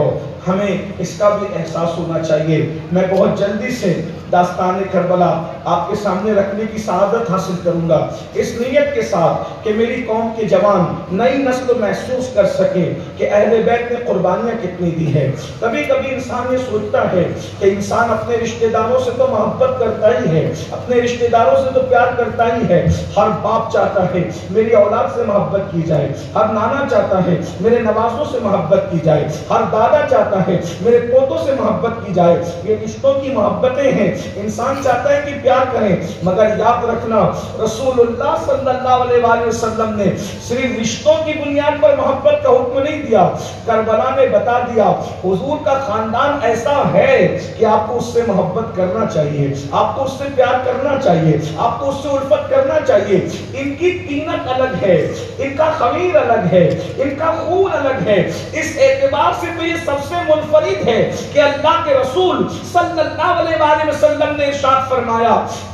ہو، ہمیں اس کا بھی احساس ہونا چاہیے۔ میں بہت جلدی سے داستان کربلا آپ کے سامنے رکھنے کی سعادت حاصل کروں گا، اس نیت کے ساتھ کہ میری قوم کے جوان نئی نسل محسوس کر سکے کہ اہل بیت نے قربانیاں کتنی دی ہے۔ کبھی کبھی انسان یہ سوچتا ہے کہ انسان اپنے رشتہ داروں سے تو محبت کرتا ہی ہے، اپنے رشتہ داروں سے تو پیار کرتا ہی ہے، ہر باپ چاہتا ہے میری اولاد سے محبت کی جائے، ہر نانا چاہتا ہے میرے نوازوں سے محبت کی جائے، ہر دادا چاہتا ہے میرے پوتوں سے محبت کی جائے۔ یہ رشتوں کی محبتیں ہیں، انسان چاہتا ہے کہ پیار کریں، مگر یاد رکھنا رسول اللہ صلی اللہ علیہ وآلہ وسلم نے صرف رشتوں کی بنیاد پر محبت کا حکم نہیں دیا، کربلا نے بتا دیا حضور کا خاندان ایسا ہے کہ آپ کو اس سے محبت کرنا چاہیے، آپ کو اس سے پیار کرنا چاہیے، آپ کو اس سے الفت کرنا چاہیے۔ ان کی طینت الگ ہے، ان کا خمیر الگ ہے، ان کا خون الگ ہے، اس اعتبار سے تو یہ سب سے منفرد ہے کہ اللہ کے رسول صلی اللہ علیہ وآلہ وسلم نے ارشاد فرمایا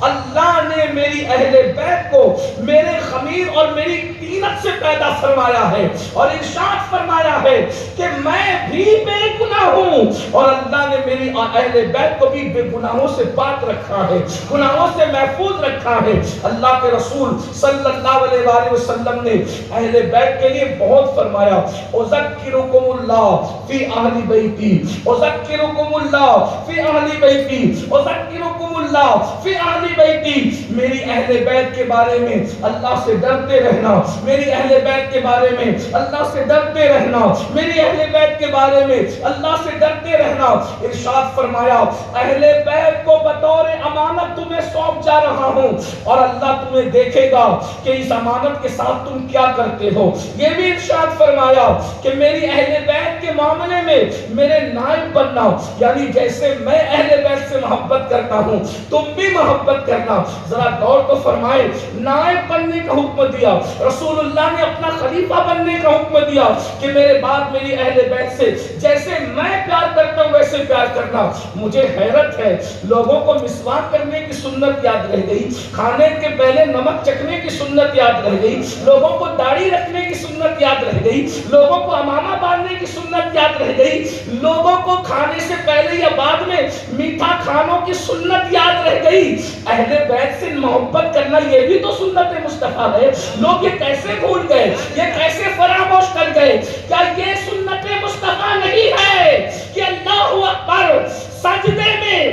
اللہ نے میری اہل بیت کو میرے خمیر اور میری طینت سے پیدا فرمایا ہے، اور ارشاد فرمایا ہے کہ میں بھی بے گناہ ہوں اور اللہ نے میری اہل بیت کو بھی بے گناہوں سے پاک رکھا ہے، گناہوں سے محفوظ رکھا ہے۔ اللہ کے رسول صلی اللہ علیہ وآلہ وسلم نے اہل بیت کے لیے بہت فرمایا اذکرکم اللہ فی اہل بیتی، اذکرکم اللہ فی اہل بیتی، اذکرکم اللہ فی اہل بیتی۔ میری اہل بیت کے بارے میں اللہ سے ڈرتے رہنا، میری اہل بیت کے بارے میں اللہ سے ڈرتے رہنا، میری اہل بیت کے بارے میں اللہ سے ڈرتے رہنا۔ ارشاد فرمایا اہل بیت کو بطور امانت تمہیں سونپ جا رہا ہوں اور اللہ تمہیں دیکھے گا کہ اس امانت کے ساتھ تم کیا کرتے ہو۔ یہ بھی ارشاد فرمایا کہ میری اہل بیت کے معاملے میں میرے نائب بننا، یعنی جیسے میں اہل بیت سے محبت کرتا ہوں تم بھی محبت کرنا۔ ذرا غور تو فرمائے، نائب بننے کا حکم دیا، رسول اللہ نے اپنا خلیفہ بننے کا حکم دیا کہ میرے بعد میری اہل بیت سے جیسے میں پیار کرتا ہوں ویسے پیار کرنا۔ مجھے حیرت ہے، لوگوں کو مسواک کرنے کی سنت یاد رہ گئی، کھانے کے پہلے نمک چکھنے کی سنت یاد رہ گئی، لوگوں کو داڑھی رکھنے کی سنت یاد رہ گئی، لوگوں کو امامہ باندھنے کی سنت یاد رہ گئی، لوگوں کو کھانے سے پہلے یا بعد میں میٹھا کھانوں کی سنت یاد رہ گئی۔ اہل بیت سے محبت کرنا یہ بھی تو سنت مصطفیٰ ہے، لوگ یہ کیسے بھول گئے، یہ کیسے فراموش کر گئے؟ کیا یہ سنت مصطفیٰ نہیں ہے کہ اللہ اکبر سجدے میں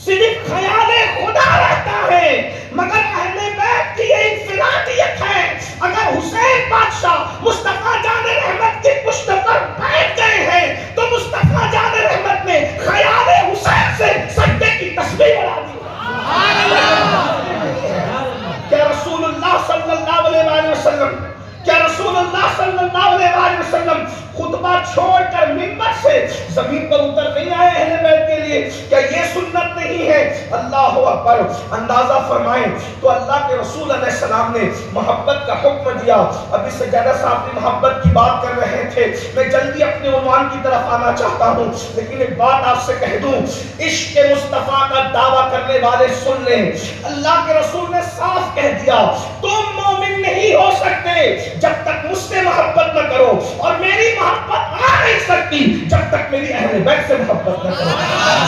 صرف خیال خدا رہتا ہے، مگر اہل بیت کی یہ انفرادیت ہے۔ اگر حسین بادشاہ مصطفیٰ جان رحمت کی پشت پر بیٹھ گئے ہیں تو مصطفیٰ جان رحمت نے خیال حسین سے سجدے کی تسبیح بنا دی۔ کیا رسول اللہ صلی اللہ علیہ وآلہ وسلم، کیا رسول اللہ صلی اللہ علیہ وآلہ وسلم خطبہ چھوڑ کر منبر سے زمین پر اتر نہیں آئے اہل بیت کے لیے؟ کیا یہ سنت نہیں ہے؟ اللہ اکبر! اندازہ فرمائیں تو اللہ کے رسول علیہ السلام نے محبت کا حکم دیا۔ ابھی سجادہ صاحب نے محبت کی بات کر رہے تھے، میں جلدی اپنے عنوان کی طرف آنا چاہتا ہوں، لیکن ایک بات آپ سے کہہ دوں، عشق مصطفیٰ کا دعویٰ کرنے والے سن لیں، اللہ کے رسول نے صاف کہہ دیا تم مومن نہیں ہو سکتے جب تک مجھ سے محبت نہ کرو، اور میری محبت آ نہیں سکتی جب تک میری اہل بیت سے محبت نہ کرو۔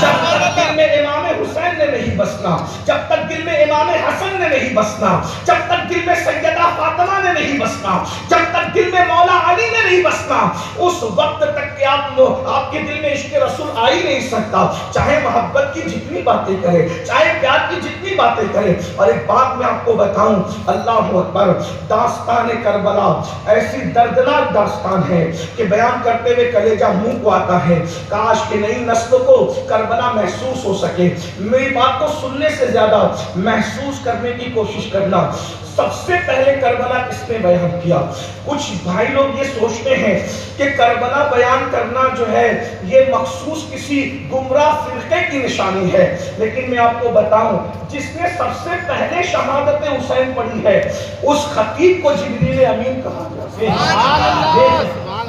جب تک دل میں امام حسین نے نہیں بسنا، جب تک دل میں امام حسن نے نہیں بسنا، جب تک دل میں سیدہ فاطمہ نے نہیں بسنا، جب تک دل میں مولا علی نے نہیں بسنا، اس وقت تک کہ آپ کے دل میں عشق رسول آ ہی نہیں سکتا، چاہے محبت کی جتنی باتیں کرے، چاہے پیار کی جتنی باتیں کرے۔ اور ایک بات میں آپ کو بتاؤں، اللہ اکبر، داستان کربلا ایسی دردناک داستان ہے کہ بیان کرتے ہوئے کلیجہ منہ کو آتا ہے۔ کاش کہ نئی نسل کو کربلا محسوس ہو سکے۔ میری بات کو سننے سے زیادہ محسوس کرنے کی کوشش کرنا۔ سب سے پہلے کربلا کس نے بیان کیا؟ کچھ بھائی لوگ یہ سوچتے ہیں کہ کربلا بیان کرنا جو ہے یہ مخصوص کسی گمراہ فرقے کی نشانی ہے، لیکن میں آپ کو بتاؤں جس نے سب سے پہلے شہادت حسین پڑھی ہے اس خطیب کو جبریل امین کہا گیا۔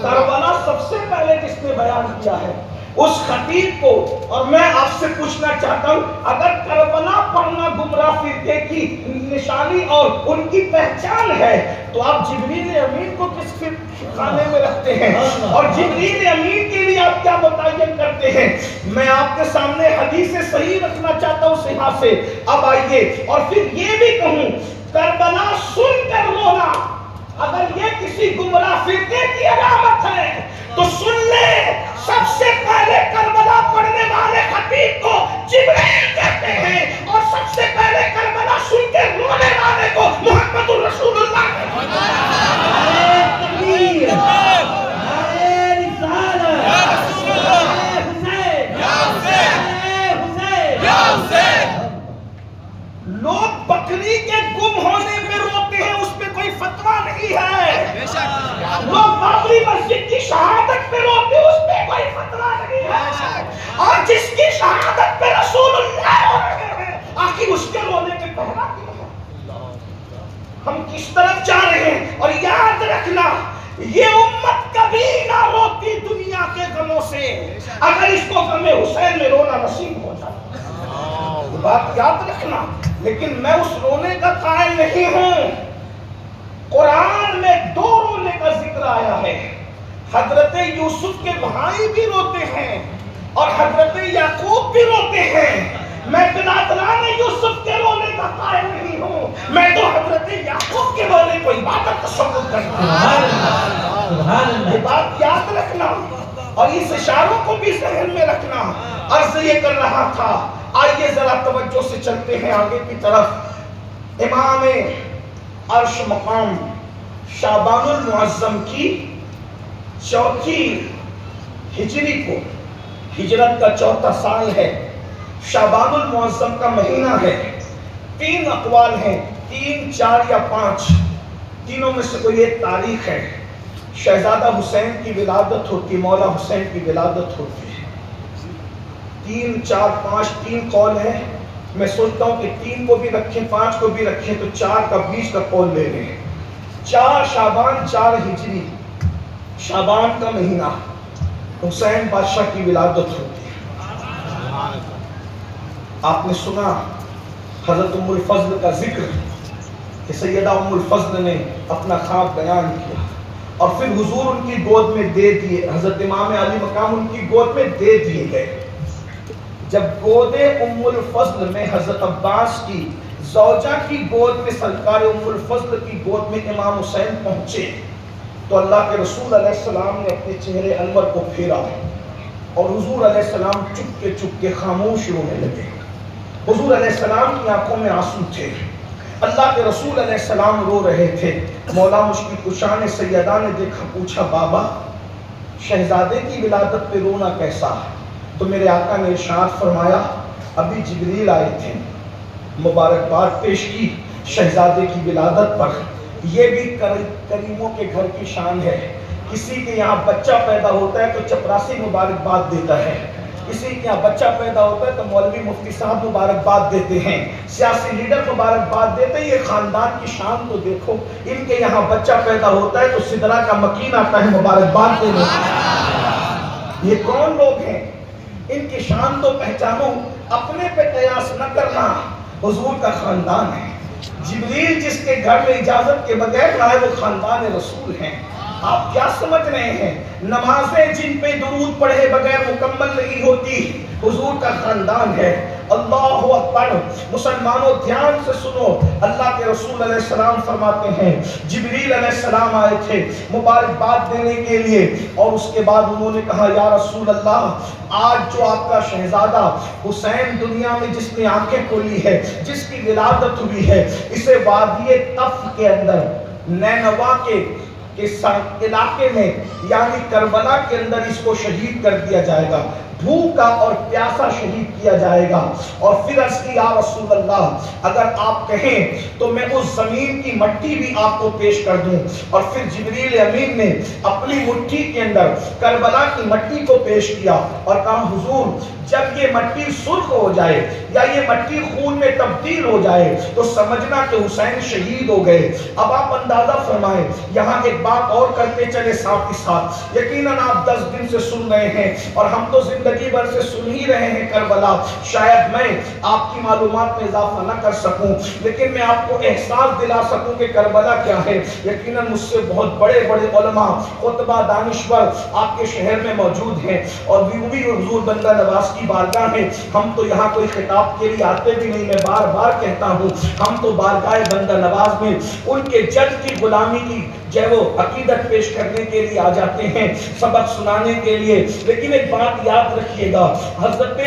کربلا سب سے پہلے جس نے بیان کیا ہے اس خطیب کو، اور میں آپ سے پوچھنا چاہتا ہوں اگر کربلا پڑھنا گمراہ فرقے کی نشانی اور ان کی پہچان ہے تو آپ جبریل امین کو کس خانے میں رکھتے ہیں؟ اور جبریل امین کے لیے آپ کیا چاہتے ہیں، میں آپ کے سامنے حدیث صحیح رکھنا چاہتا ہوں صحیح سے۔ اب آئیے اور پھر یہ بھی کہوں، کربلا سن کر رونا اگر یہ کسی گمراہ فرقے کی علامت ہے تو سن لے، سب سے پہلے کربلا پڑھنے والے خطیب کو جبریل کہتے ہیں، اور سب سے پہلے کربلا سن کے رونے والے کو محمد الرسول اللہ کہتے ہیں۔ لوگ بکری کے گم ہونے پہ روتے ہیں، اس پہ کوئی فتویٰ نہیں ہے۔ لوگ بابری مسجد کی شہادت پہ روتے ہیں، اس پہ کوئی فتویٰ نہیں ہے۔ اور جس کی شہادت پہ رسول اللہ رو رہے ہیں، آخر اس کے رونے کے پہلا کیوں ہے؟ ہم کس طرف جا رہے ہیں؟ اور یاد رکھنا، یہ امت کبھی نہ روتی دنیا کے غموں سے اگر اس کو غم حسین میں رونا نصیب ہو جائے۔ بات یاد رکھنا، لیکن میں اس رونے کا قائل نہیں ہوں۔ قرآن میں 2 رونے کا ذکر آیا ہے، حضرت یوسف کے بھائی بھی روتے ہیں اور حضرت یعقوب بھی روتے ہیں۔ میں برادران یوسف کے رونے کا قائل نہیں ہوں، میں تو حضرت یعقوب کے رونے کو عبادت تصور کرتا ہوں۔ یہ بات یاد رکھنا اور اس اشاروں کو بھی ذہن میں رکھنا۔ عرض یہ کر رہا تھا، آئیے ذرا توجہ سے چلتے ہیں آگے کی طرف۔ امام عرش مقام شعبان المعظم کی 4 ہجری کو، ہجرت کا 4 سال ہے، شعبان المعظم کا مہینہ ہے۔ 3 اقوال ہیں، 3، 4 یا 5، تینوں میں سے کوئی ایک تاریخ ہے۔ شہزادہ حسین کی ولادت ہوتی، مولا حسین کی ولادت ہوتی ہے۔ 3، 4، 5 3 قول ہیں۔ میں سوچتا ہوں کہ 3 کو بھی رکھیں، 5 کو بھی رکھیں تو 4 کا 20 کا قول لے لیں۔ 4 شعبان 4 ہجری، شعبان کا مہینہ، حسین بادشاہ کی ولادت ہوتی ہے۔ آپ نے سنا حضرت ام الفضل کا ذکر کہ سیدہ ام الفضل نے اپنا خواب بیان کیا اور پھر حضور ان کی گود میں دے دیے، حضرت امام علی مقام ان کی گود میں دے دیے گئے۔ جب گود ام الفضل میں حضرت عباس کی زوجہ کی گود میں، سرکار ام الفضل کی گود میں امام حسین پہنچے تو اللہ کے رسول علیہ السلام نے اپنے چہرے انور کو پھیرا اور حضور علیہ السلام چپ کے خاموش رونے لگے۔ حضور علیہ السلام کی آنکھوں میں آنسو تھے، اللہ کے رسول علیہ السلام رو رہے تھے۔ مولا مشکل کشا نے سیدہ نے دیکھا، پوچھا بابا شہزادے کی ولادت پہ رونا کیسا؟ تو میرے آقا نے ارشاد فرمایا، ابھی جبریل آئے تھے، مبارکباد پیش کی شہزادے کی ولادت پر۔ یہ بھی کریموں کے گھر کی شان ہے، کسی کے یہاں بچہ پیدا ہوتا ہے تو چپراسی مبارکباد دیتا ہے، کسی کے یہاں بچہ پیدا ہوتا ہے تو مولوی مفتی صاحب مبارکباد دیتے ہیں، سیاسی لیڈر مبارکباد دیتے ہیں۔ یہ خاندان کی شان تو دیکھو، ان کے یہاں بچہ پیدا ہوتا ہے تو سدرا کا مکین آتا ہے مبارکباد دینے۔ یہ کون لوگ ہیں؟ ان کی شان تو پہچانو، اپنے پہ قیاس نہ کرنا۔ حضور کا خاندان ہے، جبریل جس کے گھر میں اجازت کے بغیر آئے وہ خاندان رسول ہیں۔ آپ کیا سمجھ رہے ہیں؟ نمازیں جن پہ درود پڑھے بغیر مکمل نہیں ہوتی، حضور کا خاندان ہے۔ اللہ اکبر، مسلمانوں دھیان سے سنو، اللہ کے رسول علیہ السلام فرماتے ہیں جبریل علیہ السلام آئے تھے مبارکباد دینے کے لیے، اور اس کے بعد انہوں نے کہا یا رسول اللہ، آج جو آپ کا شہزادہ حسین دنیا میں جس نے آنکھیں کھولی ہے، جس کی ولادت ہوئی ہے، اسے وادی طف کے اندر نینوا کے علاقے میں یعنی کربلا کے اندر اس کو شہید کر دیا جائے گا، بھوکا اور پیاسا شہید کیا جائے گا۔ اور پھر عرض کی یا رسول اللہ، اگر آپ کہیں تو میں اس زمین کی مٹی بھی آپ کو پیش کر دوں۔ اور پھر جبریل امین نے اپنی مٹھی کے اندر کربلا کی مٹی کو پیش کیا اور کہا حضور جب یہ مٹی سرخ ہو جائے یا یہ مٹی خون میں تبدیل ہو جائے تو سمجھنا کہ حسین شہید ہو گئے۔ اب آپ اندازہ فرمائیں، یہاں ایک بات اور کرتے چلے ساتھ ہی ساتھ، یقیناً آپ 10 دن سے سن رہے ہیں اور ہم تو زندگی بھر سے سن ہی رہے ہیں کربلا. شاید میں آپ کی معلومات میں اضافہ نہ کر سکوں، لیکن میں آپ کو احساس دلا سکوں کہ کربلا کیا ہے. یقیناً مجھ سے بہت بڑے بڑے علماء، خطبہ، دانشور آپ کے شہر میں موجود ہیں اور بھی حضور بندہ نواز کی بارگاہ ہے. ہم تو یہاں کوئی خطاب کے لیے آتے بھی نہیں، میں بار بار کہتا ہوں، ہم تو بارگاہ بندہ نواز میں ان کے جج کی غلامی کی وہ عقیدت پیش کرنے کے لیے آ جاتے ہیں، سبق سنانے کے لیے. لیکن ایک بات یاد رکھیے گا، حضرت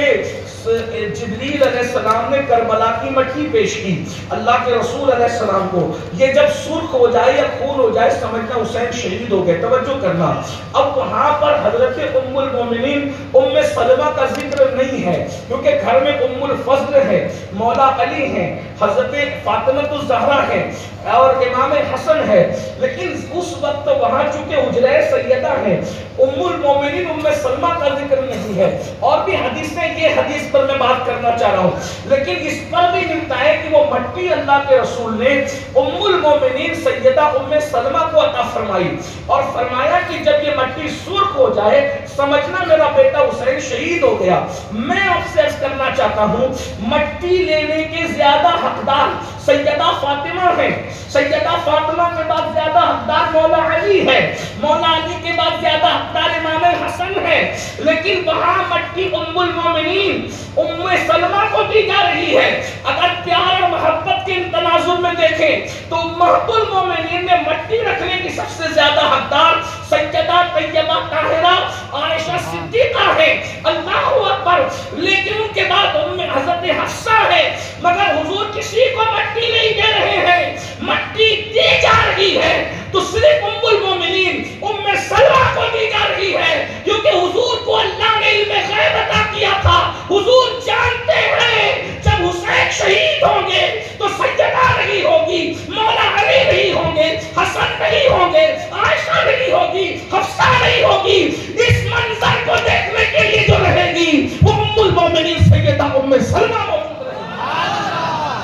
جبریل علیہ السلام نے کربلا کی مٹی پیش کی اللہ کے رسول علیہ السلام کو. یہ جب سرخ ہو جائے یا خون ہو جائے سمجھنا حسین شہید ہو گئے. توجہ کرنا، اب وہاں پر حضرت ام المومنین ام سلمہ کا ذکر نہیں ہے، کیونکہ گھر میں ام الفضل ہے، مولا علی ہیں، حضرت فاطمہ الزہرا ہے اور امام حسن ہے. لیکن اس وقت وہاں چونکہ حجرہ سیدہ ہے، ام المومنین ام سلمہ کا ذکر نہیں ہے. اور بھی حدیثیں، یہ حدیث پر میں بات کرنا چاہ رہا ہوں، لیکن اس پر بھی ملتا ہے کہ وہ مٹی اللہ کے رسول نے ام المومنین سیدہ ام سلمہ کو عطا فرمائی اور فرمایا کہ جب یہ مٹی سرخ ہو جائے سمجھنا میرا بیٹا حسین شہید ہو گیا. میں آپ سے عرض کرنا چاہتا ہوں، مٹی لینے کے زیادہ حقدار سیدہ فاطمہ ہیں، سیدہ فاطمہ کے بعد زیادہ حقدار مولا علی ہے، مولا علی کے بعد زیادہ حقدار امام حسن ہے. لیکن وہاں مٹی ام المومنین ام سلمہ کو دی جا رہی ہے. اگر پیار اور محبت کے تناظر میں دیکھیں تو امہات المومنین میں مٹی رکھنے کی سب سے زیادہ حقدار سیدہ طیبہ طاہرہ عائشہ صدیقہ ہے. اللہ اکبر. لیکن ان کے بعد حضرت حفصہ ہے. مگر حضور کسی کو مٹی نہیں دے رہے ہیں، مٹی دی جا رہی ہے تو صرف ام المومنین ام سلمہ کو دی جا رہی ہے، کیونکہ حضور کو اللہ نے علم غیب عطا کیا تھا. حضور جانتے ہیں جب حسین شہید ہوں گے تو سیدہ نہیں ہوگی، مولا علی نہیں ہوں گے، حسن نہیں ہوں گے، عائشہ نہیں ہوگی، حفصہ نہیں ہوگی. اس منظر کو دیکھنے کے لیے جو رہے گی وہ ام المومنین سیدہ ام سلمہ موجود رہے گی.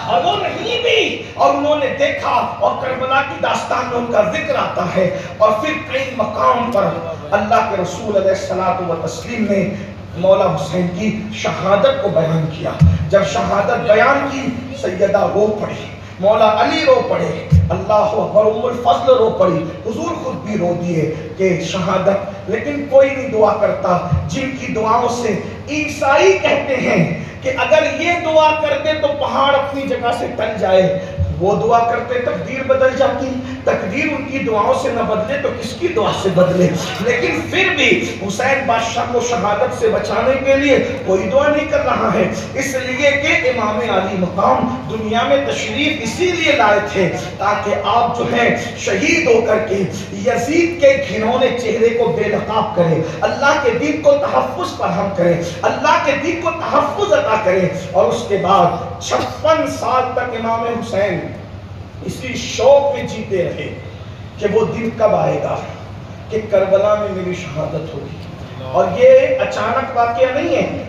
اور وہ نہیں بھی، اور انہوں نے دیکھا اور کربلا کی داستان میں ان کا ذکر آتا ہے. اور پھر کئی مقام پر اللہ کے رسول علیہ الصلوۃ والتسلیم نے مولا حسین کی شہادت کو بیان کیا. جب شہادت بیان کی سیدہ رو پڑی، مولا علی رو پڑے، اللہ اکبر، ام الفضل رو پڑی، حضور خود بھی رو دیے کہ شہادت. لیکن کوئی نہیں دعا کرتا. جن کی دعاؤں سے عیسائی کہتے ہیں کہ اگر یہ دعا کرتے تو پہاڑ اپنی جگہ سے ٹل جائے، وہ دعا کرتے تقدیر بدل جاتی. تقدیر ان کی دعاؤں سے نہ بدلے تو کس کی دعا سے بدلے. لیکن پھر بھی حسین بادشاہ کو شہادت سے بچانے کے لیے کوئی دعا نہیں کر رہا ہے، اس لیے کہ امام علی مقام دنیا میں تشریف اسی لیے لائے تھے تاکہ آپ جو ہیں شہید ہو کر کے یزید کے گھنونے چہرے کو بے نقاب کریں، اللہ کے دین کو تحفظ فراہم کریں، اللہ کے دین کو تحفظ عطا کریں. اور اس کے بعد 56 سال تک امام حسین اسی شوق میں جیتے رہے کہ وہ دن کب آئے گا کہ کربلا میں میری شہادت ہوگی. اور یہ اچانک واقعہ نہیں ہے،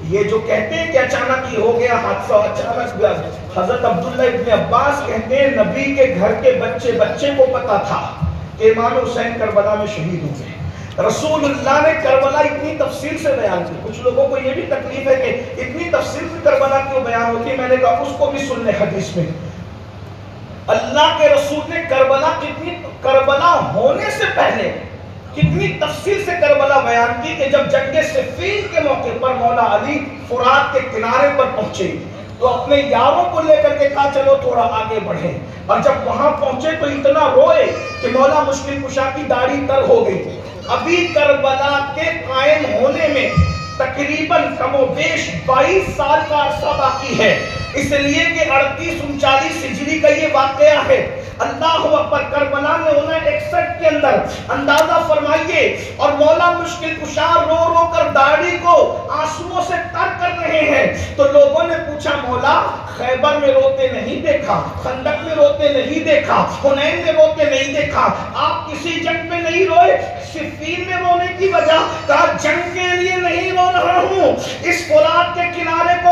یہ جو کہتے ہیں کہ اچانک ہی ہو گیا حادثہ، اچانک گیا. حضرت عبداللہ ابن عباس کہتے ہیں نبی کے گھر کے بچے کو پتا تھا کہ امام حسین کربلا میں شہید ہوں گے. رسول اللہ نے کربلا اتنی تفصیل سے بیان کی. کچھ لوگوں کو یہ بھی تکلیف ہے کہ اتنی تفصیل سے کربلا کیوں بیان ہوتی ہے. میں نے کہا اس کو بھی سن لیں. حدیث میں اللہ کے رسول نے کربلا ہونے سے پہلے کتنی تفصیل سے کربلا بیان کی کہ جب جنگ صفین کے موقع پر مولا علی فرات کے کنارے پر پہنچے تو اپنے یاروں کو لے کر کے کہا چلو تھوڑا آگے بڑھیں. اور جب وہاں پہنچے تو اتنا روئے کہ مولا مشکل کشا کی داڑھی تر ہو گئی. ابھی کربلا کے قائم ہونے میں تقریباً کم و بیش 22 سال کا عرصہ باقی ہے، اس لیے کہ 3839 ہجری کا یہ واقعہ ہے. اللہ اکبر. کربلا میں 61 کے اندر اندازہ فرمائیے. اور مولا مشکل کشا رو رو کر داڑھی کو آنسوؤں سے تر کر رہے ہیں. تو لوگوں نے پوچھا مولا خیبر میں روتے نہیں دیکھا، خندق میں روتے نہیں دیکھا، حنین میں روتے نہیں دیکھا، آپ کسی جنگ میں نہیں روئے؟ صفین میں رونے کی وجہ؟ کہا جنگ کے لیے نہیں رو رہا ہوں، اس فرات کے کنارے کو